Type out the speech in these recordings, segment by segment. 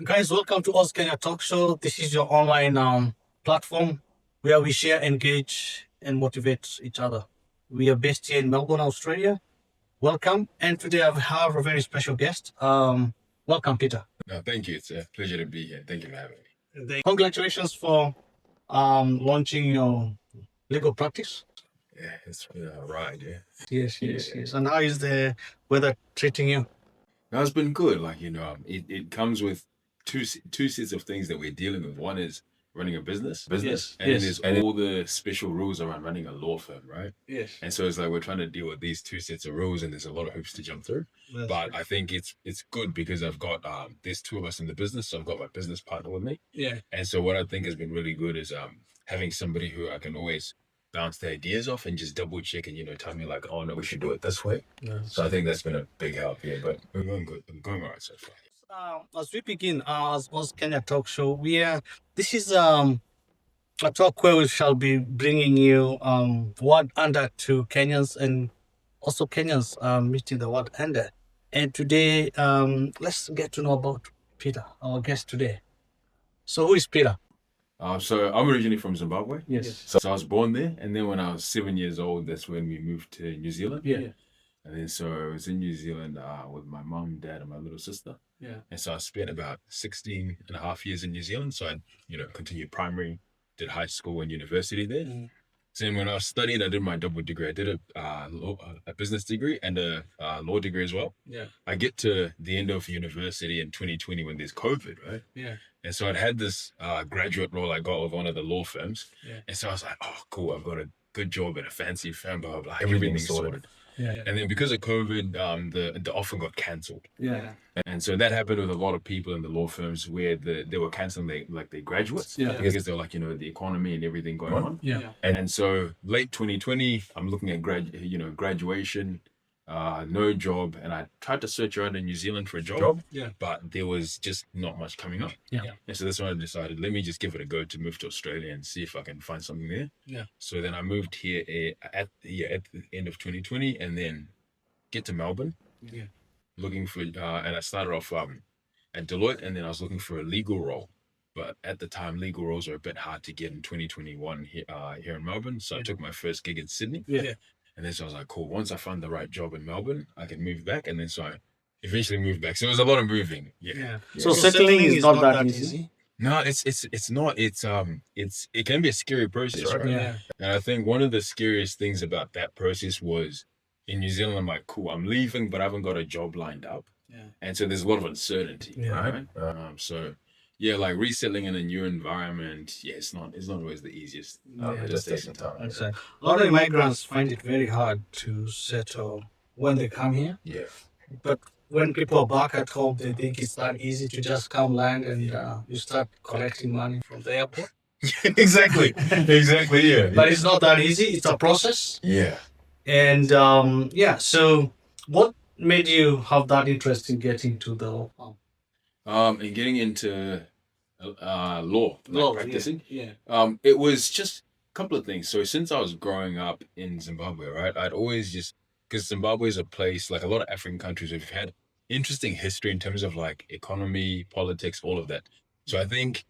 Guys, welcome to Oz Kenya Talk Show. This is your online platform where we share, engage, and motivate each other. We are based here in Melbourne, Australia. Welcome. And today I have a very special guest. Welcome, Peter. No, thank you. It's a pleasure to be here. Thank you for having me. Congratulations for launching your legal practice. Yeah, it's been a ride, yeah. Yes. And how is the weather treating you? No, it's been good. Like, it comes with two sets of things that we're dealing with. One is running a business, Yes, and yes. then there's all the special rules around running a law firm, right? Yes. And so it's like we're trying to deal with these two sets of rules, and there's a lot of hoops to jump through. But I think it's good because I've got there's two of us in the business, so I've got my business partner with me. Yeah. And so what I think has been really good is having somebody who I can always bounce the ideas off and just double check and tell me like, oh no, we should do it this way. Yeah. So I think that's been a big help here. But we're going good. I'm going all right so far. As we begin as Kenya Talk Show, this is a talk where we shall be bringing you word under to Kenyans, and also Kenyans meeting the word under. And today, let's get to know about Peter, our guest today. So who is Peter? So I'm originally from Zimbabwe. Yes. So I was born there, and then when I was 7 years old, that's when we moved to New Zealand. Yeah. And then so I was in New Zealand with my mom, dad, and my little sister. Yeah. And so I spent about 16 and a half years in New Zealand. So I, continued primary, did high school and university there. Mm. So then when I studied, I did my double degree. I did a business degree and a law degree as well. Yeah. I get to the end of university in 2020 when there's COVID, right? Yeah. And so I'd had this graduate role I got with one of the law firms. Yeah. And so I was like, oh, cool, I've got a good job at a fancy firm, blah, blah, blah. Everything's sorted. Yeah. And then because of COVID, the offer got cancelled. Yeah. And so that happened with a lot of people in the law firms where they were cancelling their graduates. Yeah. Because they're like, the economy and everything going on. Yeah. And so late 2020, I'm looking at graduation, no job, and I tried to search around in New Zealand for a job. Yeah. But there was just not much coming up. Yeah. And so that's when I decided, let me just give it a go to move to Australia and see if I can find something there. Yeah. So then I moved here at the end of 2020, and then get to Melbourne. Yeah. Looking for, and I started off at Deloitte, and then I was looking for a legal role. But at the time, legal roles are a bit hard to get in 2021 here in Melbourne. So I took my first gig in Sydney. Yeah. And then so I was like, cool, once I find the right job in Melbourne, I can move back. And then so I eventually moved back. So it was a lot of moving. Yeah. So settling is not that easy. No, it's not. It can be a scary process, right? Yeah. And I think one of the scariest things about that process was in New Zealand, I'm like, cool, I'm leaving, but I haven't got a job lined up. Yeah. And so there's a lot of uncertainty, Yeah. right? So yeah, like resettling in a new environment, it's not always the easiest. It just takes some time. Exactly. A lot of immigrants find it very hard to settle when they come here. Yeah. But when people are back at home, they think it's that easy to just come land and you start collecting money from the airport. Exactly. Yeah. But it's not that easy. It's a process. Yeah. And so what made you have that interest in getting to the law firm? And getting into law, practicing. Yeah. It was just a couple of things. So since I was growing up in Zimbabwe, right, I'd always because Zimbabwe is a place, like a lot of African countries, we've had interesting history in terms of like economy, politics, all of that. So I think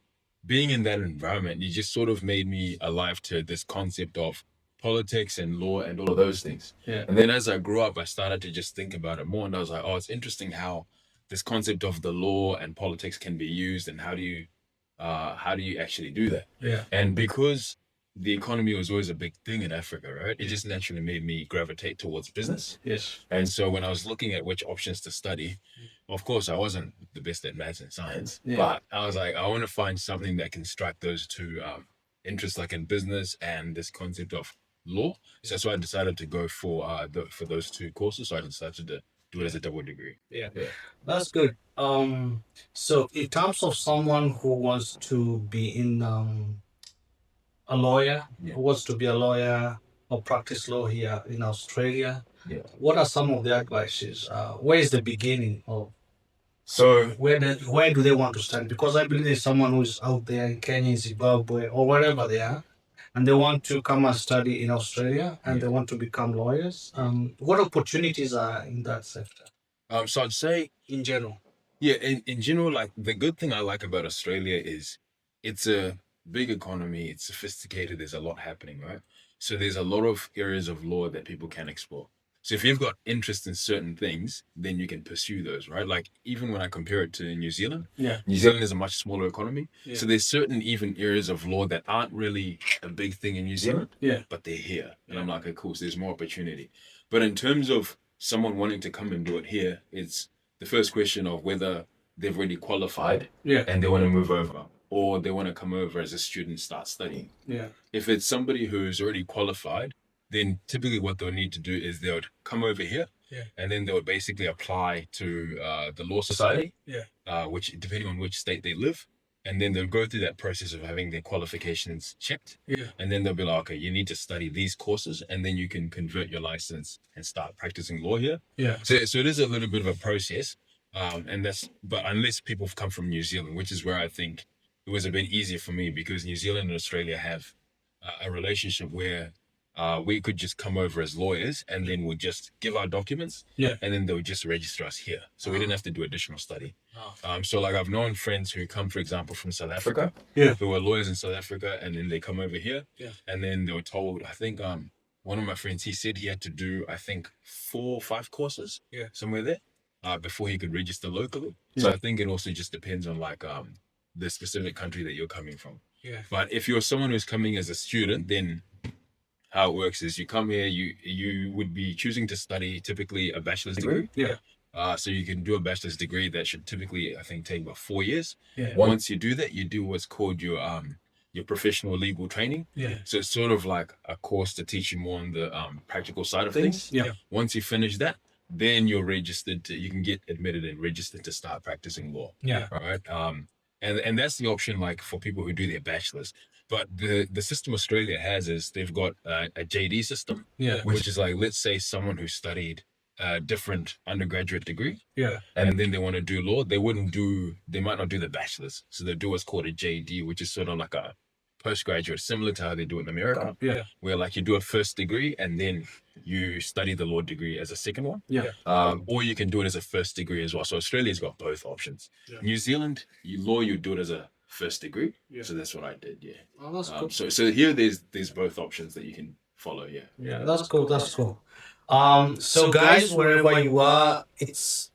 being in that environment, it just sort of made me alive to this concept of politics and law and all of those things. Yeah. And then as I grew up, I started to just think about it more, and I was like, oh, it's interesting how this concept of the law and politics can be used, and how do you actually do that? Yeah. And because the economy was always a big thing in Africa, right? It just naturally made me gravitate towards business. Yes. And so when I was looking at which options to study, of course, I wasn't the best at maths and science, but I was like, I want to find something that can strike those two interests, like in business and this concept of law. So that's why I decided to go for those two courses. So I decided to do it as a double degree. Yeah. That's good. So in terms of someone who wants to be in a lawyer, who wants to be a lawyer or practice law here in Australia, what are some of the advices? Where is the beginning of? So where do they want to start? Because I believe there's someone who's out there in Kenya, Zimbabwe, or wherever they are, and they want to come and study in Australia, and they want to become lawyers. What opportunities are in that sector So I'd say, in general? yeah, in general, like the good thing I like about Australia is it's a big economy, it's sophisticated, there's a lot happening, right? So there's a lot of areas of law that people can explore. So if you've got interest in certain things, then you can pursue those, right? Like even when I compare it to New Zealand, Yeah. New Zealand is a much smaller economy. Yeah. So there's certain even areas of law that aren't really a big thing in New Zealand, Yeah. but they're here. And I'm like, okay, cool, so there's more opportunity. But in terms of someone wanting to come and do it here, it's the first question of whether they've already qualified and they want to move over, or they want to come over as a student, start studying. Yeah. If it's somebody who's already qualified, then typically what they'll need to do is they would come over here, and then they would basically apply to the law society, which depending on which state they live, and then they'll go through that process of having their qualifications checked, and then they'll be like, okay, you need to study these courses, and then you can convert your license and start practicing law here. So it is a little bit of a process, but unless people have come from New Zealand, which is where I think it was a bit easier for me, because New Zealand and Australia have a relationship where we could just come over as lawyers, and then we'd just give our documents, and then they would just register us here. So we didn't have to do additional study. So like I've known friends who come, for example, from South Africa, who are lawyers in South Africa, and then they come over here, and then they were told, I think one of my friends, he said he had to do, I think 4 or 5 courses, somewhere there, before he could register locally. So I think it also just depends on like the specific country that you're coming from. But if you're someone who's coming as a student, then how it works is you come here, you would be choosing to study typically a bachelor's degree. So you can do a bachelor's degree that should typically, I think, take about 4 years. Once you do that, you do what's called your professional legal training. So it's sort of like a course to teach you more on the practical side of things. Once you finish that, then you're registered you can get admitted and registered to start practicing law. Right. And that's the option, like for people who do their bachelor's. But the system Australia has is they've got a JD system, which is like, let's say someone who studied a different undergraduate degree, and then they want to do law, they might not do the bachelor's. So they do what's called a JD, which is sort of like a postgraduate, similar to how they do it in America, where like you do a first degree and then you study the law degree as a second one, or you can do it as a first degree as well. So Australia's got both options. New Zealand, you do it as a first degree. So that's what I did. Oh, that's cool. So here there's both options that you can follow. That's cool. That's cool. So guys, wherever you are, it's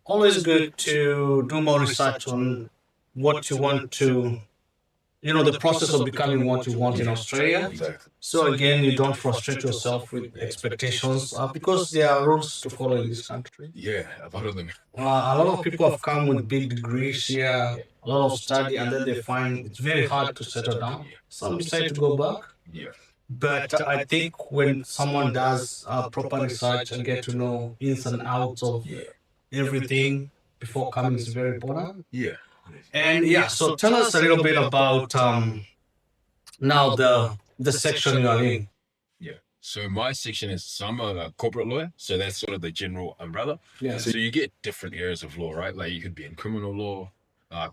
always good to do more research on what you want to, the process of becoming what you want in Australia. Exactly. So again, you don't frustrate yourself with expectations because there are rules to follow in this country. A lot of them. A lot of people have come with big degrees here, a lot of study, and then they find it's very hard to settle down. Some decide to go back. But I think when someone does proper research and get to know ins and outs of everything before coming is very important. And so tell us a little bit about now the section you are in. So my section I'm a corporate lawyer, so that's sort of the general umbrella. So you get different areas of law, right? Like you could be in criminal law,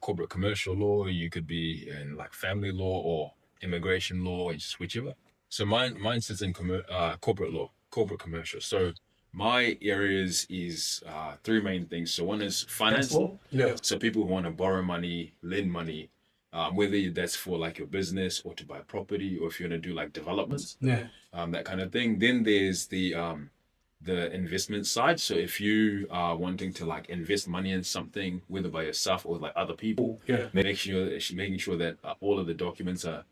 corporate commercial law, you could be in like family law or immigration law, just whichever. So mine sits in corporate law, corporate commercial. So my areas is 3 main things. So one is finance law. So people who want to borrow money, lend money, whether that's for like your business or to buy property, or if you want to do like developments, that kind of thing. Then there's the investment side. So if you are wanting to like invest money in something, whether by yourself or like other people, making sure that all of the documents are,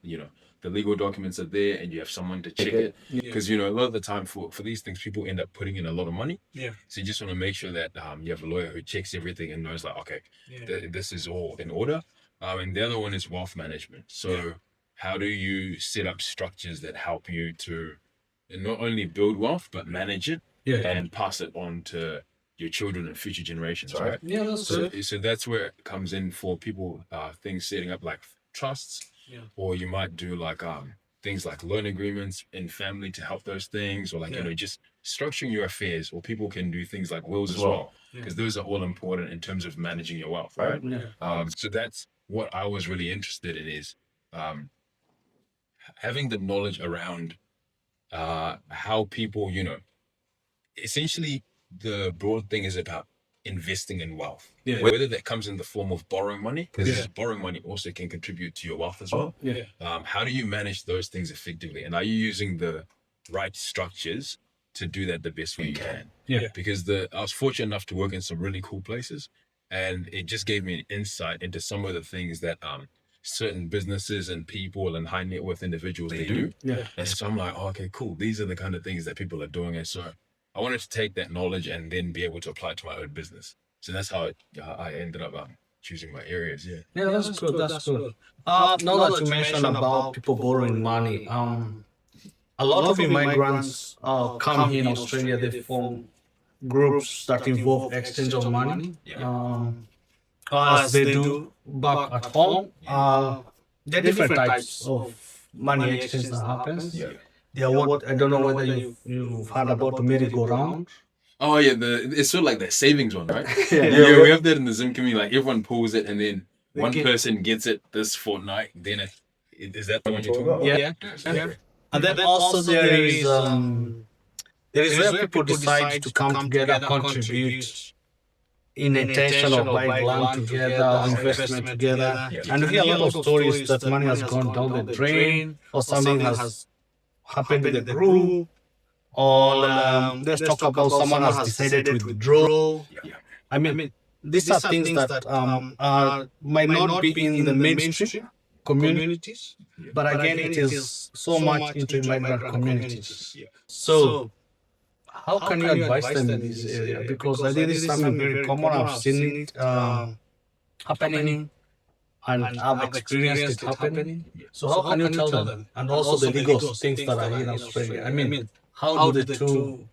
the legal documents are there and you have someone to check it. Because, a lot of the time for these things, people end up putting in a lot of money. So you just want to make sure that you have a lawyer who checks everything and knows like, okay, this is all in order. And the other one is wealth management. So how do you set up structures that help you to not only build wealth, but manage it and pass it on to your children and future generations, right? So that's where it comes in for people, things setting up like trusts, or you might do like things like loan agreements in family to help those things, or like just structuring your affairs. Or people can do things like wills as well, because those are all important in terms of managing your wealth, right? So that's what I was really interested in, is having the knowledge around how people, essentially the broad thing is about investing in wealth. Yeah. Whether that comes in the form of borrowing money, because Yeah. borrowing money also can contribute to your wealth as well. Yeah. How do you manage those things effectively? And are you using the right structures to do that the best way you can? Yeah. Because I was fortunate enough to work in some really cool places, and it just gave me an insight into some of the things that certain businesses and people and high net worth individuals they do. Yeah. And so I'm like, oh, okay, cool. These are the kind of things that people are doing. And so I wanted to take that knowledge and then be able to apply it to my own business. So that's how I ended up choosing my areas. Yeah. Yeah, that's good. That's good. Now that you mentioned about people borrowing money, a lot of immigrants come here in Australia. They form groups that involve exchange of money, as they do back at home. There are different types of money exchange that happens. Yeah. They are what I don't know whether you've heard about the merry-go-round. Oh yeah, it's sort of like the savings one, right? Yeah. We have that in the Zim community. Like everyone pulls it, and then one person gets it this fortnight. Then is that the one you're talking about? Yeah. And then also there is where people decide to come together, contribute in intention of buying land together, investment together. Yeah. And we hear a lot of stories that money has gone down the drain, or something has happened with the group, or let's talk about someone has decided to withdraw. Yeah. I mean, these are things that might not be in the mainstream communities, but again, it is so much into migrant communities. So, how can you advise them in this area? Because I think this is something very common. I've seen it happening, and I've experienced it happening. So, how can you tell them? And also the legal things that are here in Australia. I mean, how do the two?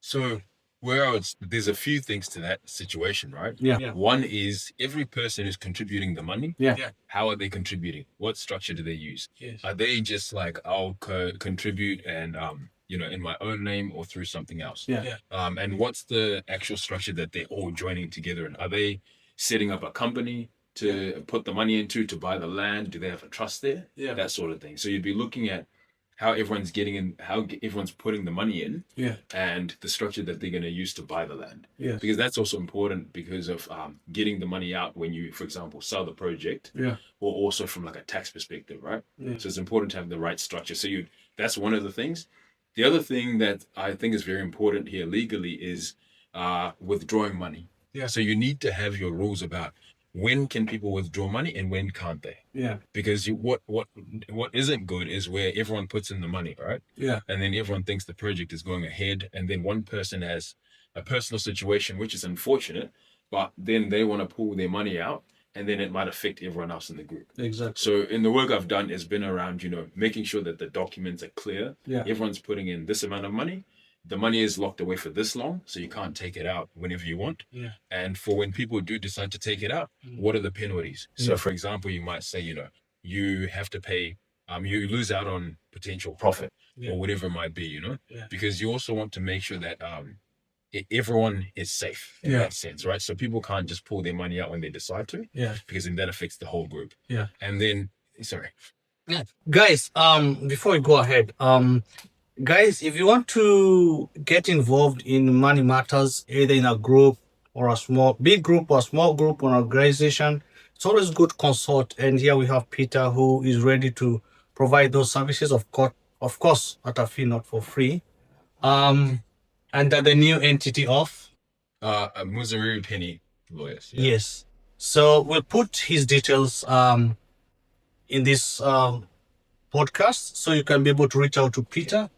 So there's a few things to that situation, right? Yeah. One is every person who's contributing the money. Yeah. How are they contributing? What structure do they use? Yes. Are they just like I'll contribute and in my own name or through something else? Yeah. And what's the actual structure that they're all joining together in? Are they setting up a company to put the money into to buy the land? Do they have a trust there? Yeah. That sort of thing. So you'd be looking at how everyone's getting in, how everyone's putting the money in, and the structure that they're going to use to buy the land. Yeah. Because that's also important because of getting the money out when you, for example, sell the project. Yeah. Or also from like a tax perspective, right? Yeah. So it's important to have the right structure. So that's one of the things. The other thing that I think is very important here legally is withdrawing money. Yeah. So you need to have your rules about when can people withdraw money and when can't they? Yeah. Because what isn't good is where everyone puts in the money, right? Yeah. And then everyone thinks the project is going ahead, and then one person has a personal situation which is unfortunate, but then they want to pull their money out, and then it might affect everyone else in the group. Exactly. So in the work I've done, has been around making sure that the documents are clear. Yeah. Everyone's putting in this amount of money. The money is locked away for this long, so you can't take it out whenever you want. Yeah. And for when people do decide to take it out, what are the penalties? So, for example, you might say, you have to pay, you lose out on potential profit or whatever it might be, because you also want to make sure that everyone is safe in that sense, right? So people can't just pull their money out when they decide to, because then that affects the whole group. Yeah. And then, sorry. Yeah. Guys, before we go ahead, guys, if you want to get involved in money matters, either in a group or a big group or small group or an organization, it's always good to consult. And here we have Peter, who is ready to provide those services, of course, at a fee, not for free. And the new entity of Muzariri Penny Lawyers. Yeah. Yes. So we'll put his details in this podcast, so you can be able to reach out to Peter.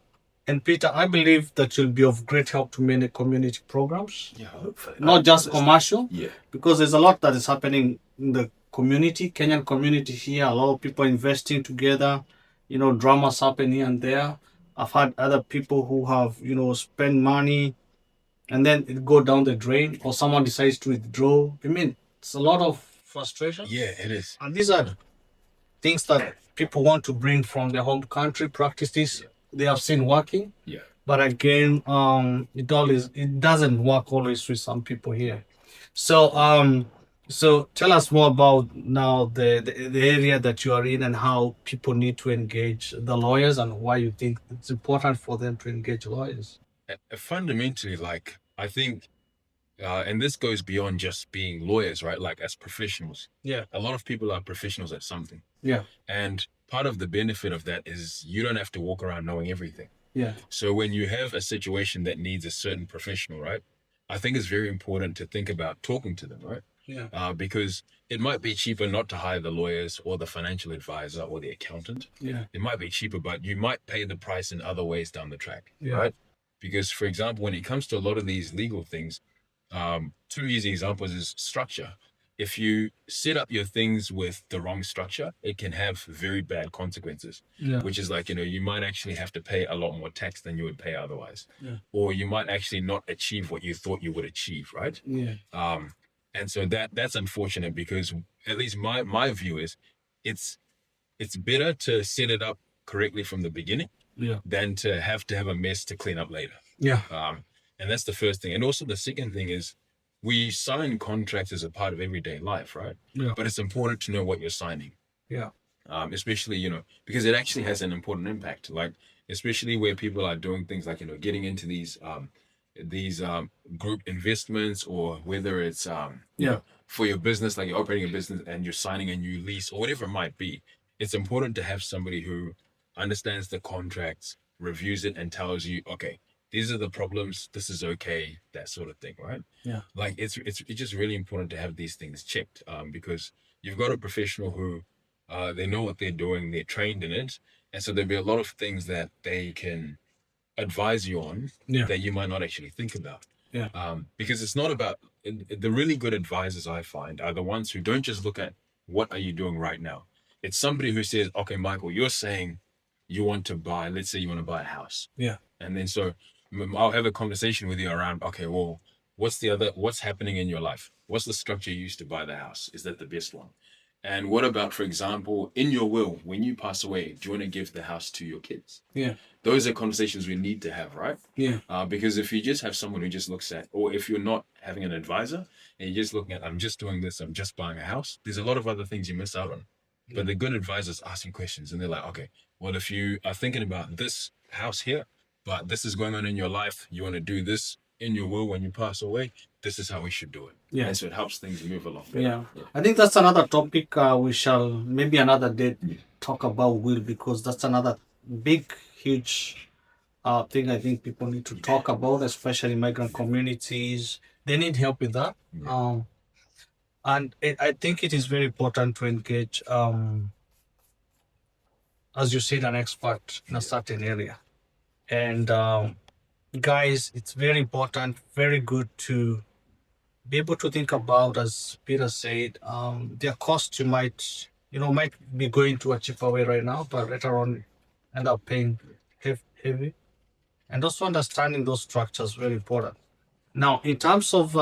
And Peter, I believe that you'll be of great help to many community programs. Yeah, hopefully. Not just commercial. Yeah. Because there's a lot that is happening in the community, Kenyan community here. A lot of people investing together. Dramas happen here and there. I've had other people who have, spent money and then it go down the drain, or someone decides to withdraw. I mean, it's a lot of frustration. Yeah, it is. And these are things that people want to bring from their home country, practices they have seen working. Yeah. But again, it doesn't work always with some people here. So So tell us more about now the area that you are in and how people need to engage the lawyers and why you think it's important for them to engage lawyers. Fundamentally, like I think, and this goes beyond just being lawyers, right? Like as professionals, Yeah. a lot of people are professionals at something, Yeah. and part of the benefit of that is you don't have to walk around knowing everything. Yeah. So when you have a situation that needs a certain professional, right? I think it's very important to think about talking to them, right? Yeah. Because it might be cheaper not to hire the lawyers or the financial advisor or the accountant. Yeah. It might be cheaper, but you might pay the price in other ways down the track, Yeah. right? Because, for example, when it comes to a lot of these legal things, two easy examples is structure. If you set up your things with the wrong structure, it can have very bad consequences. Yeah. Which is like, you might actually have to pay a lot more tax than you would pay otherwise. Yeah. Or you might actually not achieve what you thought you would achieve, right? Yeah. And so that's unfortunate because at least my view is it's better to set it up correctly from the beginning Yeah. than to have a mess to clean up later. Yeah. And that's the first thing. And also the second thing is we sign contracts as a part of everyday life, right? Yeah. But it's important to know what you're signing. Yeah. Especially, because it actually has an important impact. Like, especially where people are doing things like, getting into these group investments, or whether it's Yeah. for your business, like you're operating a business and you're signing a new lease or whatever it might be. It's important to have somebody who understands the contracts, reviews it, and tells you, okay, these are the problems, this is okay, that sort of thing, right? Yeah. Like it's just really important to have these things checked, because you've got a professional who they know what they're doing, they're trained in it, and so there'll be a lot of things that they can advise you on Yeah. that you might not actually think about. Yeah. Because it's not about the really good advisors I find are the ones who don't just look at what are you doing right now. It's somebody who says, okay, Michael, you're saying you want to buy, let's say you want to buy a house. Yeah. And then so I'll have a conversation with you around, okay, well, what's happening in your life? What's the structure you used to buy the house? Is that the best one? And what about, for example, in your will, when you pass away, do you want to give the house to your kids? Yeah. Those are conversations we need to have, right? Yeah. Because if you just have someone who just looks at, or if you're not having an advisor and you're just looking at, I'm just doing this, I'm just buying a house, there's a lot of other things you miss out on. But the good advisors ask you questions and they're like, okay, well, if you are thinking about this house here, but this is going on in your life, you want to do this in your will when you pass away, this is how we should do it. Yeah. And so it helps things move along better. Yeah. I think that's another topic we shall maybe another day talk about will, because that's another big, huge thing I think people need to talk about, especially migrant communities. They need help with that. And I think it is very important to engage, as you said, an expert in a certain area. And guys, it's very important, very good to be able to think about, as Peter said, their cost you might be going to a cheaper way right now, but later on end up paying heavy. And also understanding those structures very important. Now, in terms of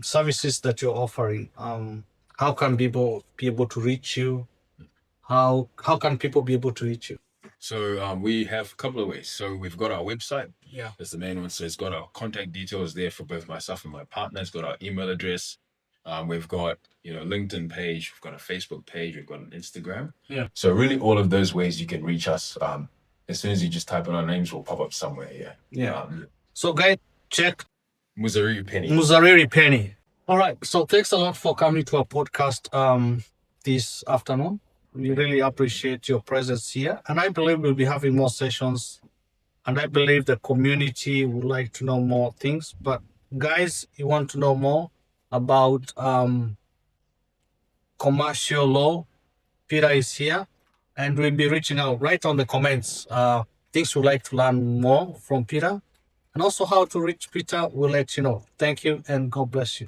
services that you're offering, how can people be able to reach you? How can people be able to reach you? So we have a couple of ways. So we've got our website. Yeah. That's the main one. So it's got our contact details there for both myself and my partner. It's got our email address. We've got LinkedIn page. We've got a Facebook page. We've got an Instagram. Yeah. So really, all of those ways you can reach us. As soon as you just type in our names, we'll pop up somewhere. Yeah. Yeah. So guys, check Muzariri Penny. Muzariri Penny. All right. So thanks a lot for coming to our podcast this afternoon. We really appreciate your presence here. And I believe we'll be having more sessions. And I believe the community would like to know more things. But guys, you want to know more about commercial law, Peter is here. And we'll be reaching out right on the comments. Things you'd like to learn more from Peter. And also how to reach Peter, we'll let you know. Thank you and God bless you.